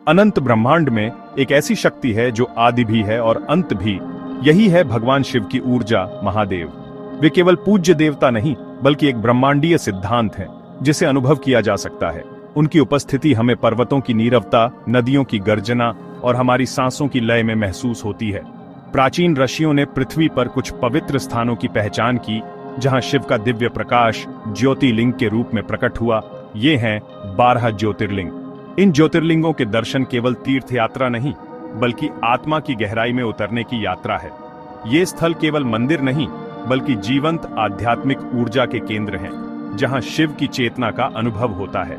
अनंत ब्रह्मांड में एक ऐसी शक्ति है जो आदि भी है और अंत भी। यही है भगवान शिव की ऊर्जा, महादेव। वे केवल पूज्य देवता नहीं बल्कि एक ब्रह्मांडीय सिद्धांत है जिसे अनुभव किया जा सकता है। उनकी उपस्थिति हमें पर्वतों की नीरवता, नदियों की गर्जना और हमारी सांसों की लय में महसूस होती है। प्राचीन ऋषियों ने पृथ्वी पर कुछ पवित्र स्थानों की पहचान की जहां शिव का दिव्य प्रकाश ज्योतिर्लिंग के रूप में प्रकट हुआ। ये हैं 12 ज्योतिर्लिंग। इन ज्योतिर्लिंगों के दर्शन केवल तीर्थ यात्रा नहीं बल्कि आत्मा की गहराई में उतरने की यात्रा है। ये स्थल केवल मंदिर नहीं बल्कि जीवंत आध्यात्मिक ऊर्जा के केंद्र हैं, जहां शिव की चेतना का अनुभव होता है।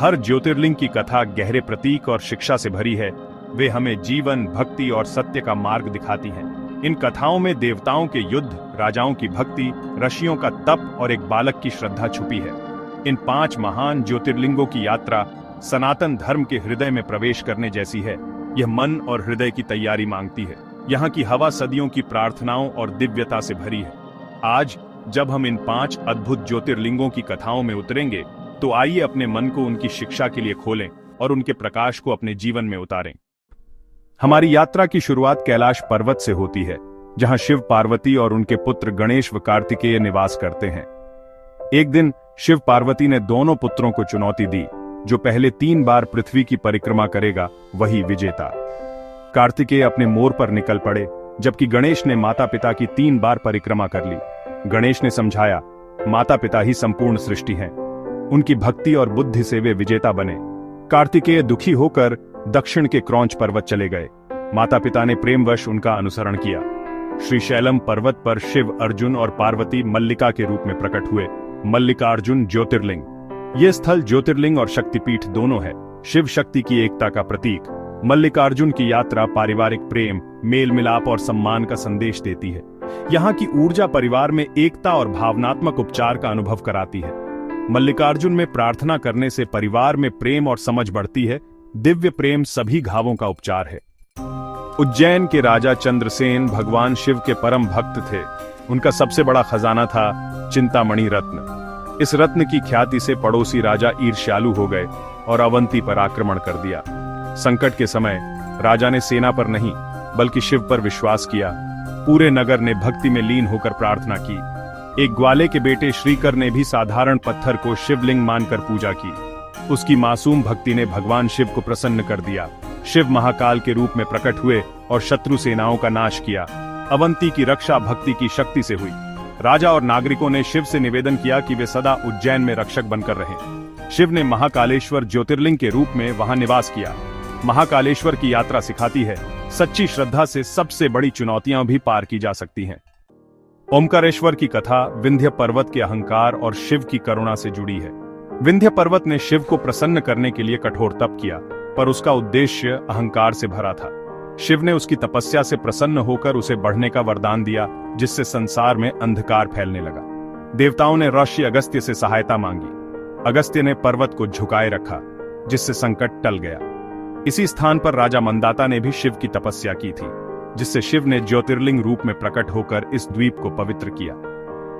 हर ज्योतिर्लिंग की कथा गहरे प्रतीक और शिक्षा से भरी है। वे हमें जीवन, भक्ति और सत्य का मार्ग दिखाती हैं। इन कथाओं में देवताओं के युद्ध, राजाओं की भक्ति, ऋषियों का तप और एक बालक की श्रद्धा छुपी है। इन 5 महान ज्योतिर्लिंगों की यात्रा सनातन धर्म के हृदय में प्रवेश करने जैसी है। यह मन और हृदय की तैयारी मांगती है। यहाँ की हवा सदियों की प्रार्थनाओं और दिव्यता से भरी है। आज जब हम इन 5 अद्भुत ज्योतिर्लिंगों की कथाओं में उतरेंगे तो आइए अपने मन को उनकी शिक्षा के लिए खोलें और उनके प्रकाश को अपने जीवन में उतारें। हमारी यात्रा की शुरुआत कैलाश पर्वत से होती है, जहां शिव, पार्वती और उनके पुत्र गणेश व कार्तिकेय निवास करते हैं। एक दिन शिव पार्वती ने दोनों पुत्रों को चुनौती दी, जो पहले 3 बार पृथ्वी की परिक्रमा करेगा वही विजेता। कार्तिकेय अपने मोर पर निकल पड़े, जबकि गणेश ने माता पिता की 3 बार परिक्रमा कर ली। गणेश ने समझाया, माता पिता ही संपूर्ण सृष्टि हैं। उनकी भक्ति और बुद्धि से वे विजेता बने। कार्तिकेय दुखी होकर दक्षिण के क्रौंच पर्वत चले गए। माता पिता ने प्रेमवश उनका अनुसरण किया। श्रीशैलम पर्वत पर शिव, अर्जुन और पार्वती मल्लिका के रूप में प्रकट हुए। मल्लिकार्जुन ज्योतिर्लिंग। ये स्थल ज्योतिर्लिंग और शक्तिपीठ दोनों है। शिव शक्ति की एकता का प्रतीक। मल्लिकार्जुन की यात्रा पारिवारिक प्रेम, मेल मिलाप और सम्मान का संदेश देती है। यहाँ की ऊर्जा परिवार में एकता और भावनात्मक उपचार का अनुभव कराती है। मल्लिकार्जुन में प्रार्थना करने से परिवार में प्रेम और समझ बढ़ती है। दिव्य प्रेम सभी घावों का उपचार है। उज्जैन के राजा चंद्रसेन भगवान शिव के परम भक्त थे। उनका सबसे बड़ा खजाना था चिंतामणि रत्न। इस रत्न की ख्याति से पड़ोसी राजा ईर्ष्यालु हो गए और अवंती पर आक्रमण कर दिया। संकट के समय राजा ने सेना पर नहीं बल्कि शिव पर विश्वास किया। पूरे नगर ने भक्ति में लीन होकर प्रार्थना की। एक ग्वाले के बेटे श्रीकर ने भी साधारण पत्थर को शिवलिंग मानकर पूजा की। उसकी मासूम भक्ति ने भगवान शिव को प्रसन्न कर दिया। शिव महाकाल के रूप में प्रकट हुए और शत्रु सेनाओं का नाश किया। अवंती की रक्षा भक्ति की शक्ति से हुई। राजा और नागरिकों ने शिव से निवेदन किया कि वे सदा उज्जैन में रक्षक बनकर रहें। शिव ने महाकालेश्वर ज्योतिर्लिंग के रूप में वहां निवास किया। महाकालेश्वर की यात्रा सिखाती है, सच्ची श्रद्धा से सबसे बड़ी चुनौतियां भी पार की जा सकती हैं। ओमकारेश्वर की कथा विंध्य पर्वत के अहंकार और शिव की करुणा से जुड़ी है। विंध्य पर्वत ने शिव को प्रसन्न करने के लिए कठोर तप किया, पर उसका उद्देश्य अहंकार से भरा था। शिव ने उसकी तपस्या से प्रसन्न होकर उसे बढ़ने का वरदान दिया, जिससे संसार में अंधकार फैलने लगा। देवताओं ने ऋषि अगस्त्य से सहायता मांगी। अगस्त्य ने पर्वत को झुकाए रखा, जिससे संकट टल गया। इसी स्थान पर राजा मंदाता ने भी शिव की तपस्या की थी, जिससे शिव ने ज्योतिर्लिंग रूप में प्रकट होकर इस द्वीप को पवित्र किया।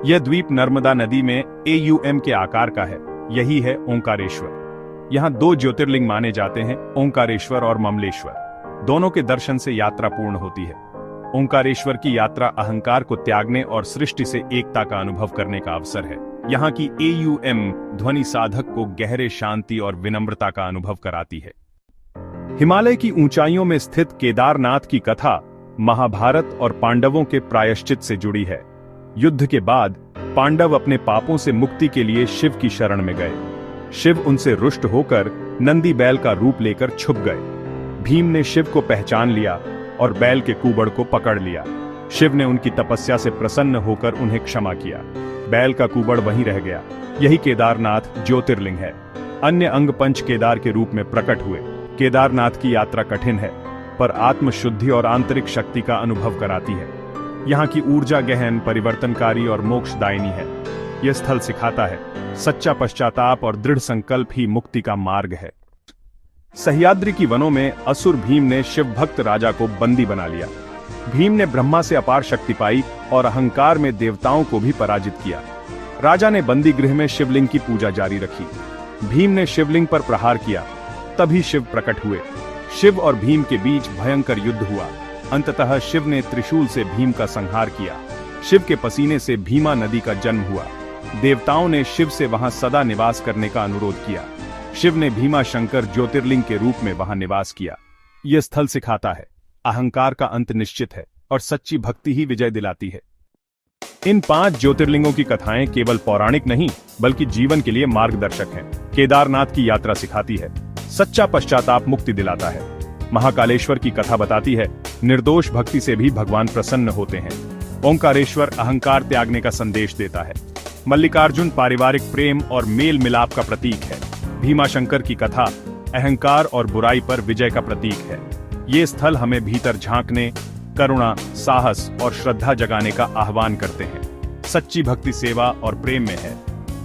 यह द्वीप नर्मदा नदी में AUM के आकार का है। यही है ओंकारेश्वर। यहाँ 2 ज्योतिर्लिंग माने जाते हैं, ओंकारेश्वर और ममलेश्वर। दोनों के दर्शन से यात्रा पूर्ण होती है। ओंकारेश्वर की यात्रा अहंकार को त्यागने और सृष्टि से एकता का अनुभव करने का अवसर है। यहाँ की AUM ध्वनि साधक को गहरे शांति और विनम्रता का अनुभव कराती है। हिमालय की ऊंचाइयों में स्थित केदारनाथ की कथा महाभारत और पांडवों के प्रायश्चित से जुड़ी है। युद्ध के बाद पांडव अपने पापों से मुक्ति के लिए शिव की शरण में गए। शिव उनसे रुष्ट होकर नंदी बैल का रूप लेकर छुप गए। भीम ने शिव को पहचान लिया और बैल के कुबड़ को पकड़ लिया। शिव ने उनकी तपस्या से प्रसन्न होकर उन्हें क्षमा किया। बैल का कुबड़ वहीं रह गया। यही केदारनाथ ज्योतिर्लिंग है। अन्य अंग पंच केदार के रूप में प्रकट हुए। केदारनाथ की यात्रा कठिन है, पर आत्मशुद्धि और आंतरिक शक्ति का अनुभव कराती है। यहाँ की ऊर्जा गहन, परिवर्तनकारी और मोक्षदायिनी है। यह स्थल सिखाता है, सच्चा पश्चाताप और दृढ़ संकल्प ही मुक्ति का मार्ग है। सह्याद्री की वनों में असुर भीम ने शिव भक्त राजा को बंदी बना लिया। भीम ने ब्रह्मा से अपार शक्ति पाई और अहंकार में देवताओं को भी पराजित किया। राजा ने बंदी गृह में शिवलिंग की पूजा जारी रखी। भीम ने शिवलिंग पर प्रहार किया, तभी शिव प्रकट हुए। शिव और भीम के बीच भयंकर युद्ध हुआ। अंततः शिव ने त्रिशूल से भीम का संहार किया। शिव के पसीने से भीमा नदी का जन्म हुआ। देवताओं ने शिव से वहां सदा निवास करने का अनुरोध किया। शिव ने भीमा शंकर ज्योतिर्लिंग के रूप में वहां निवास किया। यह स्थल सिखाता है, अहंकार का अंत निश्चित है और सच्ची भक्ति ही विजय दिलाती है। इन 5 ज्योतिर्लिंगों की कथाएं केवल पौराणिक नहीं बल्कि जीवन के लिए मार्गदर्शक हैं। केदारनाथ की यात्रा सिखाती है, सच्चा पश्चाताप मुक्ति दिलाता है। महाकालेश्वर की कथा बताती है, निर्दोष भक्ति से भी भगवान प्रसन्न होते हैं। ओंकारेश्वर अहंकार त्यागने का संदेश देता है। मल्लिकार्जुन पारिवारिक प्रेम और मेल मिलाप का प्रतीक है। भीमाशंकर की कथा अहंकार और बुराई पर विजय का प्रतीक है। ये स्थल हमें भीतर झांकने, करुणा, साहस और श्रद्धा जगाने का आह्वान करते हैं। सच्ची भक्ति सेवा और प्रेम में है।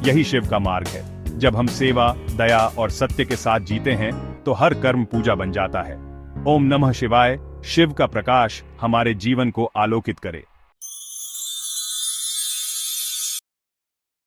यही शिव का मार्ग है। जब हम सेवा, दया और सत्य के साथ जीते हैं तो हर कर्म पूजा बन जाता है। ओम नमः शिवाय। शिव का प्रकाश हमारे जीवन को आलोकित करे।